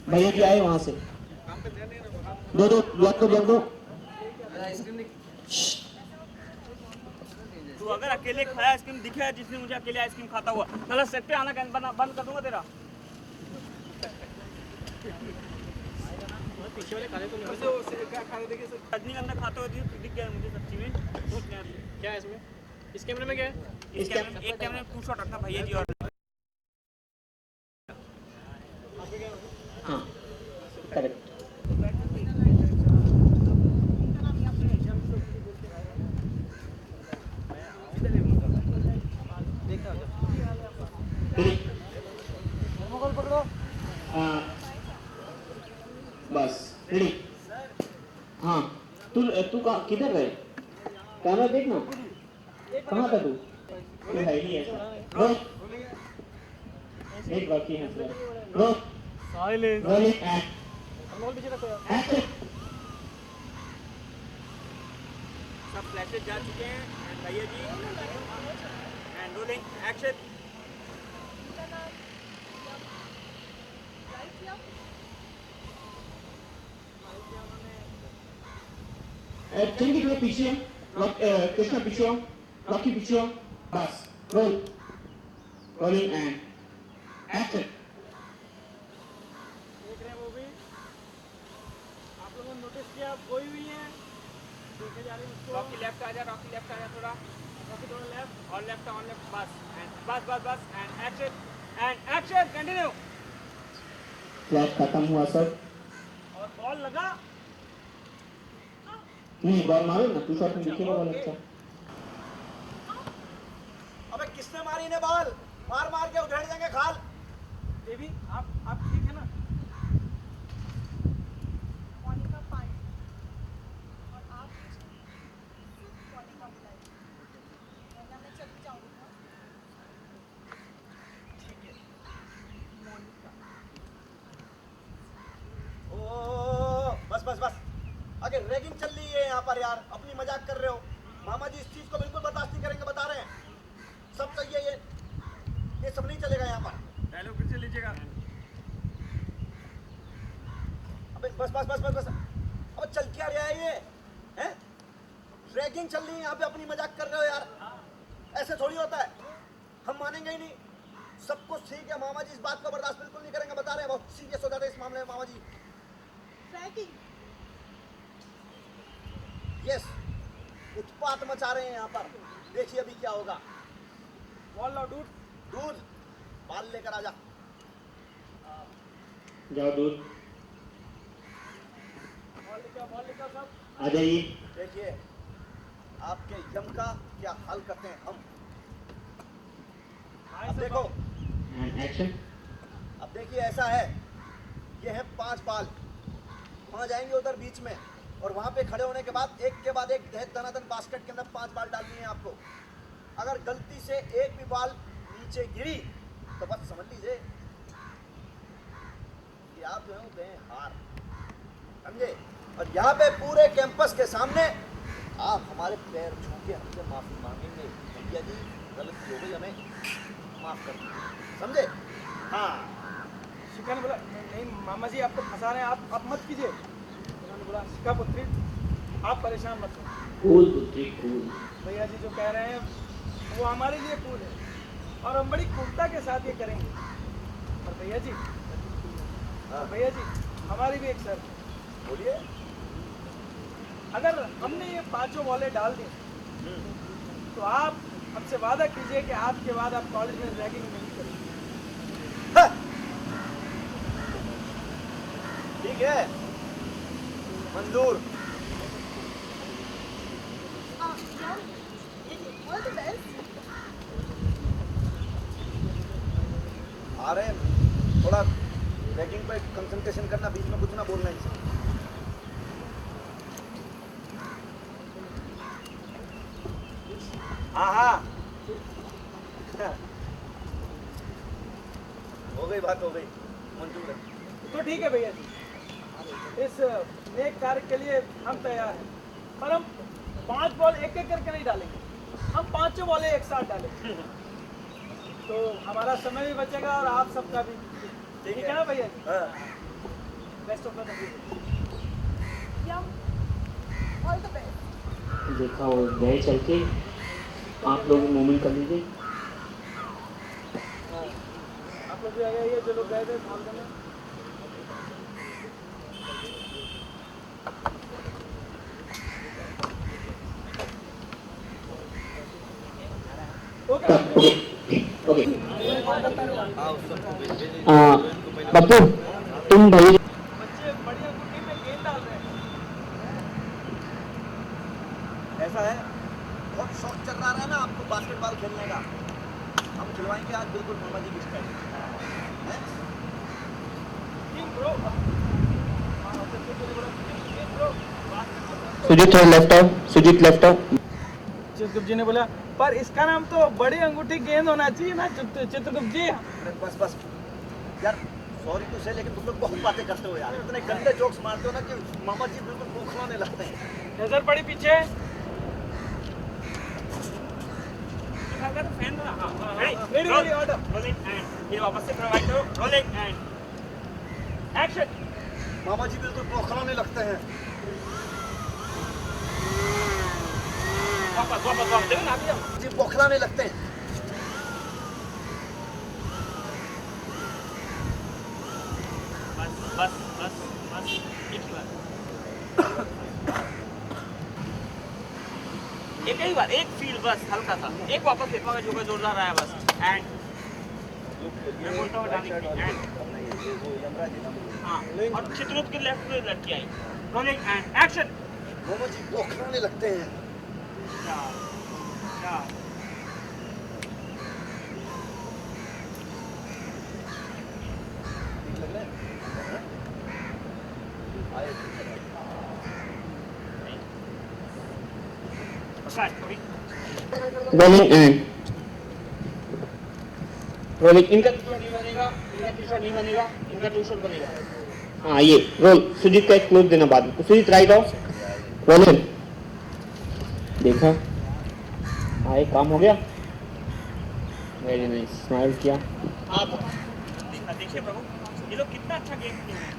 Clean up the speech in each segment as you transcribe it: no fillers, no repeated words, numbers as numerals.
भैया जी आए वहां से, दो दो ब्लॉक को ब्लॉक दो। तू अगर अकेले खाया आइसक्रीम दिखे जिसने मुझे अकेले आइसक्रीम खाता हुआ, चलो सेट पे आना बंद कर दूंगा तेरा। पीछे वाले खाने तो नहीं क्या खाने देखे सर, रजनीगंधा खाता हुआ दिख गया मुझे सच्ची में। क्या है इसमें, इस कैमरे में क्या है? इस कैमरे में एक कैमरे में 2 शॉट रखना भैया जी और हाँ करेक्ट। बस रेडी। हाँ तू तू किधर गए? कैमरा देखना, कहाँ था तू? तू है ही ऐसा। एक बाकी है सर। साइलेंस रोलिंग सब फ्लैशेस जा चुके हैं एंड भैया जी एंड रोलिंग एक्शन। चिंकी थोड़ा पीछे, कृष्णा पीछे, रॉकी पीछे, बस रोल, रोलिंग एंड एक्शन। देख रहे हैं वो भी, आप लोगों ने नोटिस किया कोई भी है देखे जा रहे हैं उसको। रॉकी लेफ्ट आ जा, रॉकी लेफ्ट आ जा थोड़ा, रॉकी थोड़ा लेफ्ट और लेफ्ट ऑन लेफ्ट, बस एंड बस एंड एक्शन कंटिन्यू। फ्लैश खत्म हुआ सर। और बॉल लगा नहीं, बॉल मारो ना, तू शॉट में दिखेगा बॉल अच्छा। अबे किसने मारी ने बॉल? मार मार के उधेड़ देंगे खाल। बेबी आप ठीक है ना? मोनिका पांडे और आप मोनिका बुलाई, वरना मैं चली जाऊंगा। ओ बस आगे रैगिंग चल रही है यहाँ पर यार, अपनी मजाक कर रहे हो। मामा जी इस चीज को बिल्कुल बर्दाश्त नहीं करेंगे, बता रहे हैं। सब सही है, ये सब नहीं चलेगा यहाँ पर। डायलॉग फिर से लीजिएगा। अबे बस अब चल क्या रहा है ये? हैं? रैगिंग चल रही है यहाँ पे, अपनी मजाक कर रहे हो यार। ऐसे थोड़ी होता है, हम मानेंगे ही नहीं। सब कुछ ठीक है, मामा जी इस बात को बर्दाश्त बिल्कुल नहीं करेंगे, बता रहे हैं। बहुत सीरियस हो जाते हैं इस मामले में मामा जी। रैगिंग यस, उत्पात मचा रहे हैं यहाँ पर। देखिए अभी क्या होगा। बॉल लाओ दूध बाल लेकर आजा। जाओ दूध बॉल लेकर सब आ जाइए। देखिए आपके यम का क्या हाल करते हैं हम। अब देखो, एंड एक्शन। अब देखिए ऐसा है, ये है 5 बाल। वहां जाएंगे उधर बीच में, और वहां पे खड़े होने के बाद एक के बाद एक धनाधन बास्केट के अंदर 5 बाल डालनी है आपको। अगर गलती से एक भी बाल नीचे गिरी तो बस समझ लीजिए कि आप जो है वो गए हार, समझे। और यहाँ पे पूरे कैंपस के सामने आप हमारे पैर छू के हमसे माफी मांगेंगे, भैया जी गलती हो गई, हमें माफ कर दीजिए, समझे। हाँ शिका ने बोला नहीं मामा जी आपको फंसा रहे हैं, आप मत कीजिए। उन्होंने बोला शिका पुत्री आप परेशान मत हो, कूल पुत्री कूल। भैया जी जो कह रहे हैं वो हमारे लिए कूल है और हम बड़ी कूलता के साथ ये करेंगे। और भैया जी हमारी भी एक शर्त है। बोलिए। अगर हमने ये 5 बॉलें डाल दी तो आप हमसे वादा कीजिए कि आज के बाद आप कॉलेज में रैगिंग नहीं करेंगे। हाँ। ठीक है, मंजूर। All the best. आ रहे हैं, थोड़ा रैगिंग पे कंसंट्रेशन करना, बीच में कुछ ना बोलना इनसे। हाँ हो गई बात, हो गई, मंजूर है। तो ठीक है भैया जी, इस नेक कार्य के लिए हम तैयार हैं, पर हम 5 बॉल एक एक करके नहीं डालेंगे। हम पांचों बॉलें एक साथ डालें तो हमारा समय भी बचेगा और आप सबका भी। ठीक है ना भैया? हाँ। Best of luck. Yum. All the best. देखा वो गए चल के, आप लोग मूवमेंट कर लीजिए। आप लोग भी आ गए, जो लोग गए थे कॉल करने। Okay okay. बब्बू तुम भाई बच्चे बढ़िया कुटी में गेंद डाल रहे हैं। ऐसा है, बहुत शौक चल रहा है ना आपको बास्केटबॉल खेलने का। हम खिलवाएंगे आज बिल्कुल मामा जी की स्टाइल। हैं? King bro. सुजीत थोड़ा लेफ्ट आओ, सुजीत लेफ्ट आओ। चित्रगुप्त जी ने बोला पर इसका नाम तो बड़ी अंगूठी गेंद होना चाहिए ना चित्रगुप्त जी। अरे बस बस यार, सॉरी टू से, लेकिन तुम लोग बहुत बातें करते हो यार, इतने गंदे जोक्स मारते हो ना कि मामा जी बिल्कुल बौखलाने लगते हैं। नजर पड़ी पीछे। रोलिंग एंड फिर वापस से प्रोवाइड करो। Rolling and action. मामा जी बिल्कुल बौखलाने लगते हैं। वापस वापस वापस देखो ना अभी जी बौखलाने लगते हैं। बस बस बस बस एक ही बार, एक ही बार, एक फील बस हल्का सा, एक वापस फेंका जो का जोरदार आया बस। एंड मैं बोलता हूँ डालिंग एंड हाँ, और चित्रगुप्त के लेफ्ट में लड़की आई। Rolling and action. मामा जी बौखलाने लगते हैं। ठीक लग रहा है? आए। Rolling and rolling. इनका तीसरा नहीं बनेगा, इनका तीसरा नहीं बनेगा, इनका टू शॉट बनेगा। हाँ ये रोल सुजीत का एक क्लोज देना बाद में। Sujit right of rolling. देखा हाँ काम हो गया। वेरी नाइस, स्माइल किया। आप देखिए प्रभु, ये लोग कितना अच्छा गेम खेल रहे हैं।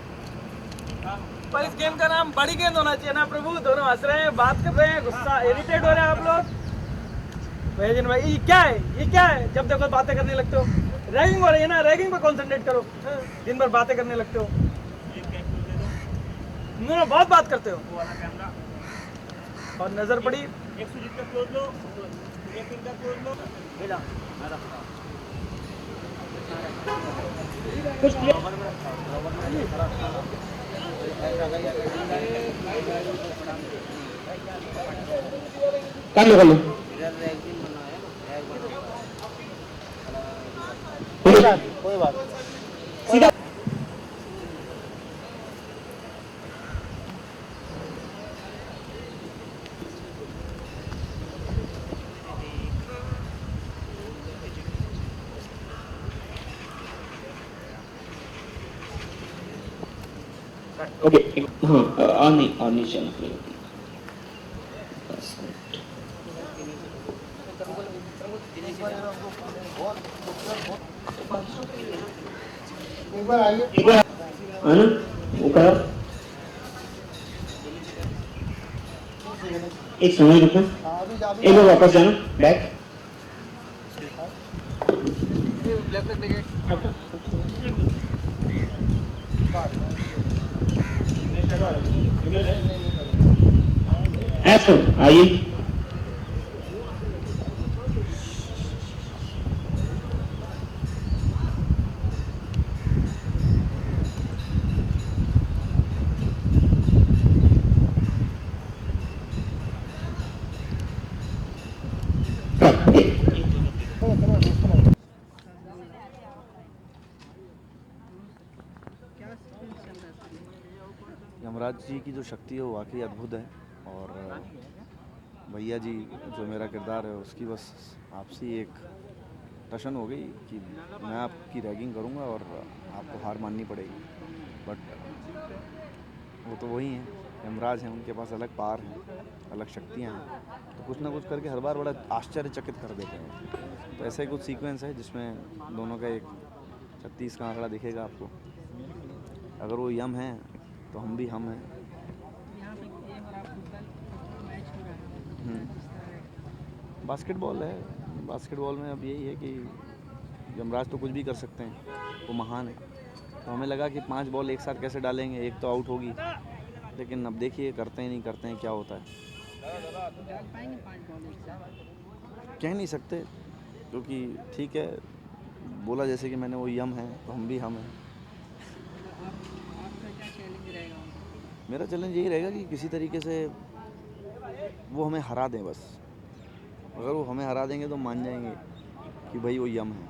पर इस गेम का नाम बड़ी गेंद होना चाहिए ना प्रभु। दोनों हंस रहे हैं, बात कर रहे हैं, गुस्सा इरिटेट हो रहे हैं आप लोग। भैया भाई ये क्या है, ये क्या है? जब देखो बातें करने लगते हो। रैगिंग हो रही है ना, रैगिंग पे कंसंट्रेट करो। दिन भर बातें करने लगते हो। दोनों बहुत बात करते हो। वो वाला कैमरा, और नजर पड़ी एक सुजीत का क्लोज लो, एक इनका क्लोज लो। मिला कुछ कर लो कर लो। कोई बात सीधा ओके। हाँ और नहीं चलना पड़ेगा। बस एक बार आना ऊपर। एक समय रुकना, एक बार वापस जाना बैक। ऐसा आइए। यमराज जी की जो शक्ति है वो वाकई अद्भुत है। और भैया जी जो मेरा किरदार है उसकी बस आपसी एक टशन हो गई कि मैं आपकी रैगिंग करूंगा और आपको हार माननी पड़ेगी। बट वो तो वही हैं यमराज हैं, उनके पास अलग पावर हैं, अलग शक्तियाँ हैं, तो कुछ ना कुछ करके हर बार बड़ा आश्चर्यचकित कर देते हैं। तो ऐसा ही कुछ सीक्वेंस है जिसमें दोनों का एक 36 का आंकड़ा दिखेगा आपको। अगर वो यम हैं तो हम भी हम हैं। बास्केटबॉल है, बास्केटबॉल में अब यही है कि यमराज तो कुछ भी कर सकते हैं, वो महान है। तो हमें लगा कि 5 बॉल एक साथ कैसे डालेंगे, एक तो आउट होगी, लेकिन अब देखिए करते हैं नहीं करते हैं क्या होता है। कह नहीं सकते, क्योंकि ठीक है बोला जैसे कि मैंने वो यम है तो हम भी हम हैं। मेरा चैलेंज यही रहेगा कि किसी तरीके से वो हमें हरा दें बस। अगर वो हमें हरा देंगे तो मान जाएंगे कि भाई वो यम है।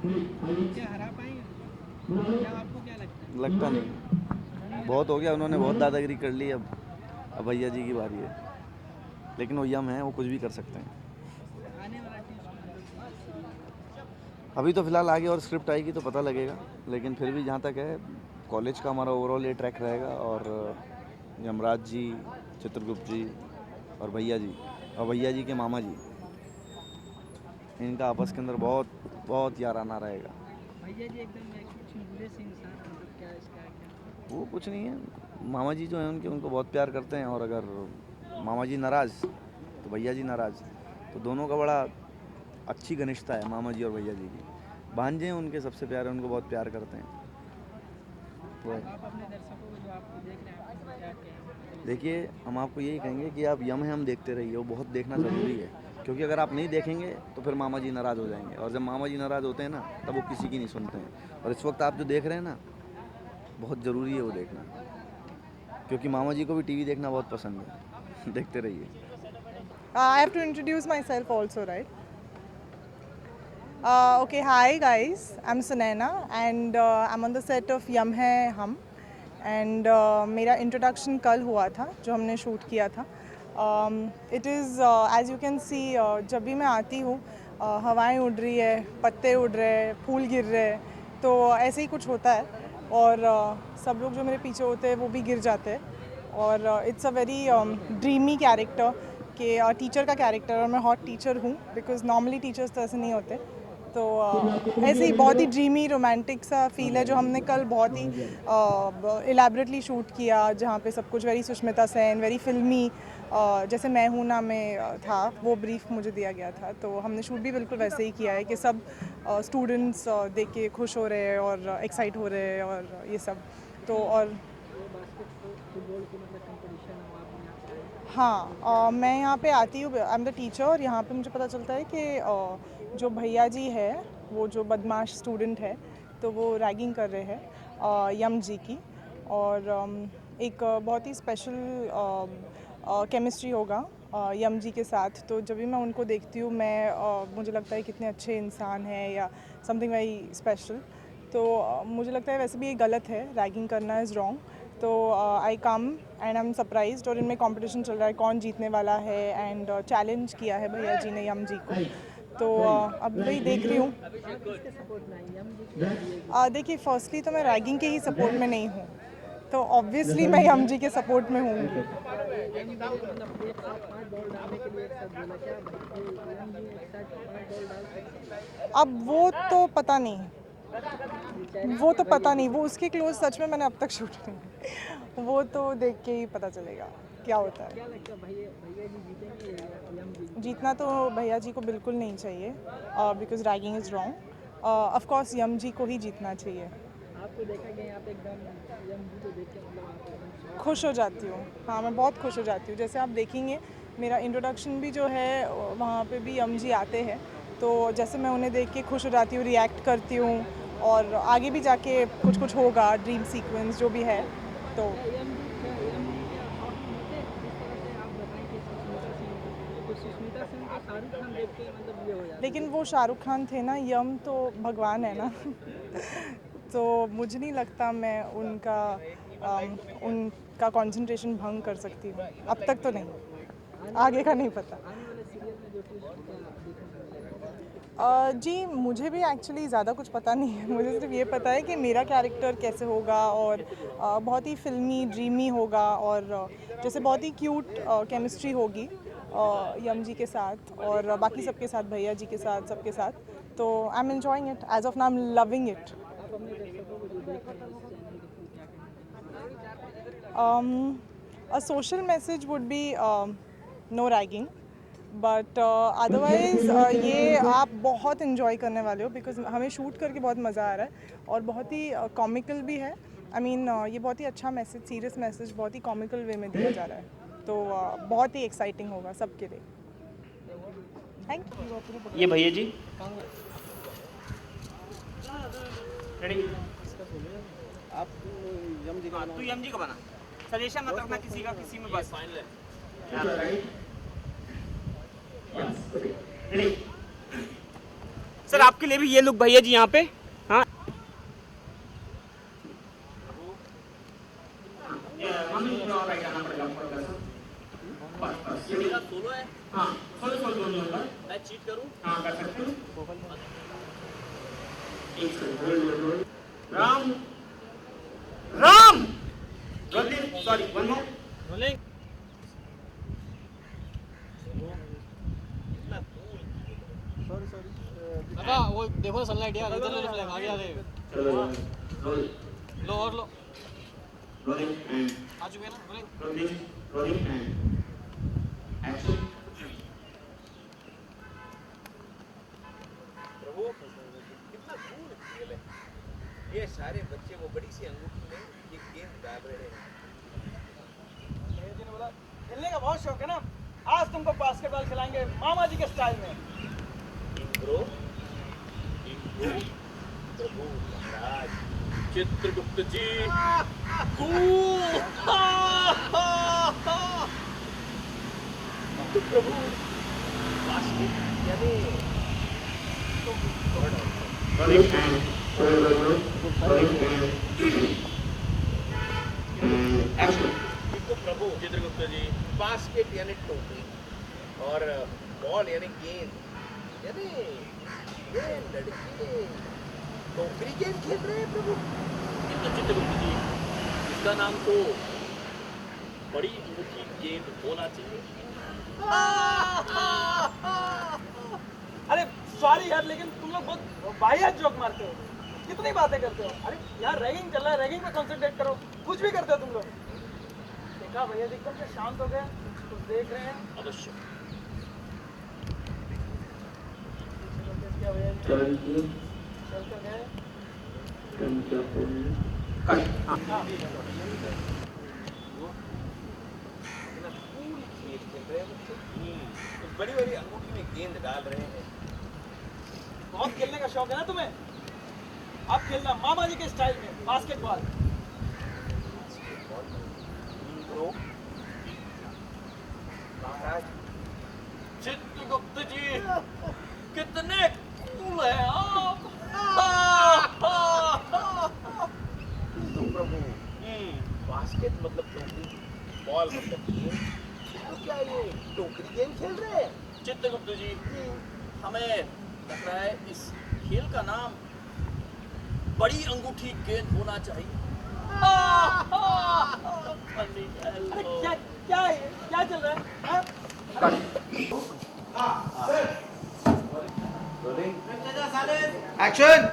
क्या हरा पाएंगे? क्या आपको क्या लगता है? लगता नहीं, बहुत हो गया, उन्होंने बहुत दादागिरी कर ली। अब भैया जी की बारी है, लेकिन वो यम है, वो कुछ भी कर सकते हैं। आने वाला अभी तो फ़िलहाल आगे और स्क्रिप्ट आएगी तो पता लगेगा, लेकिन फिर भी जहाँ तक है कॉलेज का हमारा ओवरऑल ये ट्रैक रहेगा। और यमराज जी, चित्रगुप्त जी और भैया जी, और भैया जी के मामा जी, इनका आपस के अंदर बहुत बहुत याराना रहेगा। भैया जी एकदम चिड़चिड़े से इंसान, मतलब क्या इसका क्या? वो कुछ नहीं है, मामा जी जो हैं उनको बहुत प्यार करते हैं, और अगर मामा जी नाराज़ तो भैया जी नाराज़। तो दोनों का बड़ा अच्छी घनिष्ठता है मामा जी और भैया जी की। भांजे हैं उनके सबसे प्यारे, उनको बहुत प्यार करते हैं। वो है। आप अपने दर्शकों को जो आपको देख रहे हैं आपको क्या कहें? देखिए, हम आपको यही कहेंगे कि आप यम है हम देखते रहिए, वो बहुत देखना ज़रूरी है, क्योंकि अगर आप नहीं देखेंगे तो फिर मामा जी नाराज़ हो जाएंगे, और जब मामा जी नाराज़ होते हैं ना तब वो किसी की नहीं सुनते हैं। और इस वक्त आप जो देख रहे हैं ना, बहुत ज़रूरी है वो देखना, क्योंकि मामा जी को भी टीवी देखना बहुत पसंद है। देखते रहिए। I have to introduce myself also, right? Okay, hi guys. I'm Sunaina and I'm on the set of Yum Hai Hum. And मेरा इंट्रोडक्शन कल हुआ था जो हमने शूट किया था. It is as you can see, जब भी मैं आती हूँ हवाएं उड़ रही है, पत्ते उड़ रहे हैं, फूल गिर रहे हैं, तो ऐसे ही कुछ होता है. और सब लोग जो मेरे पीछे होते हैं वो भी गिर जाते हैं. और it's a very dreamy character कि टीचर का कैरेक्टर, और मैं हॉट टीचर हूँ बिकॉज नॉर्मली टीचर्स तो ऐसे नहीं होते. तो ऐसे ही बहुत ही ड्रीमी रोमांटिक सा फील है जो हमने कल बहुत ही इलेबरेटली शूट किया, जहाँ पे सब कुछ वेरी सुष्मिता सेन, वेरी फिल्मी, जैसे मैं हूँ ना में था वो ब्रीफ मुझे दिया गया था. तो हमने शूट भी बिल्कुल वैसे ही किया है कि सब स्टूडेंट्स देख के खुश हो रहे हैं और एक्साइट हो रहे हैं और ये सब. तो और फुटबॉल की मतलब कंपटीशन हो आप यहाँ पे आए? हाँ, मैं यहाँ पे आती हूँ, आई एम द टीचर, और यहाँ पे मुझे पता चलता है कि जो भैया जी है वो जो बदमाश स्टूडेंट है तो वो रैगिंग कर रहे हैं यम जी की. और एक बहुत ही स्पेशल केमिस्ट्री होगा यम जी के साथ. तो जब भी मैं उनको देखती हूँ मुझे लगता है कितने अच्छे इंसान हैं या समथिंग वेरी स्पेशल. तो मुझे लगता है वैसे भी ये गलत है, रैगिंग करना इज़ रॉन्ग. तो I come and I am surprised. और इनमें कंपटीशन चल रहा है कौन जीतने वाला है, एंड चैलेंज किया है भैया जी ने यम जी को. तो अब वही देख रही हूँ. किसके सपोर्ट में आई? यम जी के? देखिए, फर्स्टली तो मैं रैगिंग के ही सपोर्ट में नहीं हूँ, तो ऑब्वियसली मैं यम जी के सपोर्ट में हूँगी. मतलब एक साथ 5 बॉल डालने के लिए एक साथ बोला क्या? यम जी एक साथ 5 बॉल डाल सकते हैं? अब वो तो पता नहीं, वो उसके क्लोज सच में मैंने अब तक शूट नहीं. वो तो देख के ही पता चलेगा क्या होता है. क्या लगता है भैया जी जीतेंगे या यम जी? जीतना तो भैया जी को बिल्कुल नहीं चाहिए because ragging is wrong. Of course यम जी को ही जीतना चाहिए. आपको देखा गया यहाँ पे एकदम यम जी को देख के मतलब आप एकदम खुश हो जाती हूँ. हाँ, मैं बहुत खुश हो जाती हूँ. जैसे आप देखेंगे मेरा इंट्रोडक्शन भी जो है वहाँ पे भी यम जी आते हैं, तो जैसे मैं उन्हें देख के खुश हो जाती हूँ, रिएक्ट करती हूँ. और आगे भी जाके कुछ कुछ होगा, ड्रीम सीक्वेंस जो भी है. तो यम जी के शौक होते हैं जिस तरह से आप बताएं कि सुष्मिता सेन को शाहरुख खान देख के मतलब ये हो जाता है. लेकिन वो शाहरुख खान थे ना, यम तो भगवान है ना. तो मुझे नहीं लगता मैं उनका कंसंट्रेशन भंग कर सकती हूँ. अब तक तो नहीं, आगे का नहीं पता. आने वाले सीरियल में जो ट्विस्ट क्या देखने को मिलेगा? जी मुझे भी एक्चुअली ज़्यादा कुछ पता नहीं है। मुझे सिर्फ ये पता है कि मेरा कैरेक्टर कैसे होगा और बहुत ही फिल्मी ड्रीमी होगा और जैसे बहुत ही क्यूट केमिस्ट्री होगी यम जी के साथ और बाकी सबके साथ, भैया जी के साथ, सबके साथ। तो I am enjoying it, as of now I am loving it. A social message would be no ragging, but otherwise ये आप बहुत इन्जॉय करने वाले हो बिकॉज हमें शूट करके बहुत मज़ा आ रहा है और बहुत ही कॉमिकल भी है। आई मीन ये बहुत ही अच्छा मैसेज, सीरियस मैसेज बहुत ही कॉमिकल वे में दिया जा रहा है। तो बहुत ही एक्साइटिंग होगा सबके लिए। Thank you. ये भैया जी रेडी। आप यम जी का तू यम जी का बना, सजेशन मत रखना किसी का, किसी में बस फाइनल है। रेडी सर, आपके लिए भी ये लुक भैया जी यहाँ पे। हाँ मेरा सोलो है। हाँ सोलो दोनों होगा। मैं चीट करूँ? हाँ कर सकते हो। Ram Ram rolling, sorry one more rolling. दादा वो देखो सनलाइट यार, इधर लो फ्लैग आगे आगे लो और लो। आ चुके हैं ना रोलिंग। प्रभु कितना कूल खेल है। ये सारे बच्चे वो बड़ी सी अंगूठी में ये गेंद डाल रहे हैं। भैया जी ने बोला खेलने का बहुत शौक है ना, आज तुमको बास्केटबॉल खिलाएंगे मामा जी के स्टाइल में। ब्रो प्रभु महाराज चित्रगुप्त जी कूल। तो प्रभु बास्केट यानी तो प्रभु चित्रगुप्त जी बास्केट यानी टोपी और बॉल यानी गेंद यानी ये लड़के टोकरी गेंद खेल रहे हैं प्रभु। तो चित्रगुप्त जी इसका नाम तो बड़ी अंगूठी गेंद होना चाहिए। अरे सॉरी यार, लेकिन तुम लोग बहुत वाहियात जोक मारते हो, कितनी बातें करते हो। अरे यार रैगिंग चल रहा है, रैगिंग पे कंसंट्रेट करो, कुछ भी करते हो तुम लोग। देखा भैया जी एकदम से शांत हो गए, कुछ देख रहे हैं। अवश्य क्या भैया जी चल तो गए। बड़ी बड़ी अंगूठी में गेंद डाल रहे हैं। बहुत खेलने का शौक है ना तुम्हें, अब खेलना मामा जी के स्टाइल में बास्केटबॉल। ब्रो महाराज चित्रगुप्त जी कितने कूल है आप। तो प्रभु बास्केट मतलब टोकरी, बॉल मतलब गेंद, तो क्या ये टोकरी गेंद खेल रहे हैं? चित्रगुप्त जी हमें लग रहा है इस खेल का नाम बड़ी अंगूठी गेंद होना चाहिए। अरे क्या क्या है, क्या चल रहा है हाँ? एक्शन।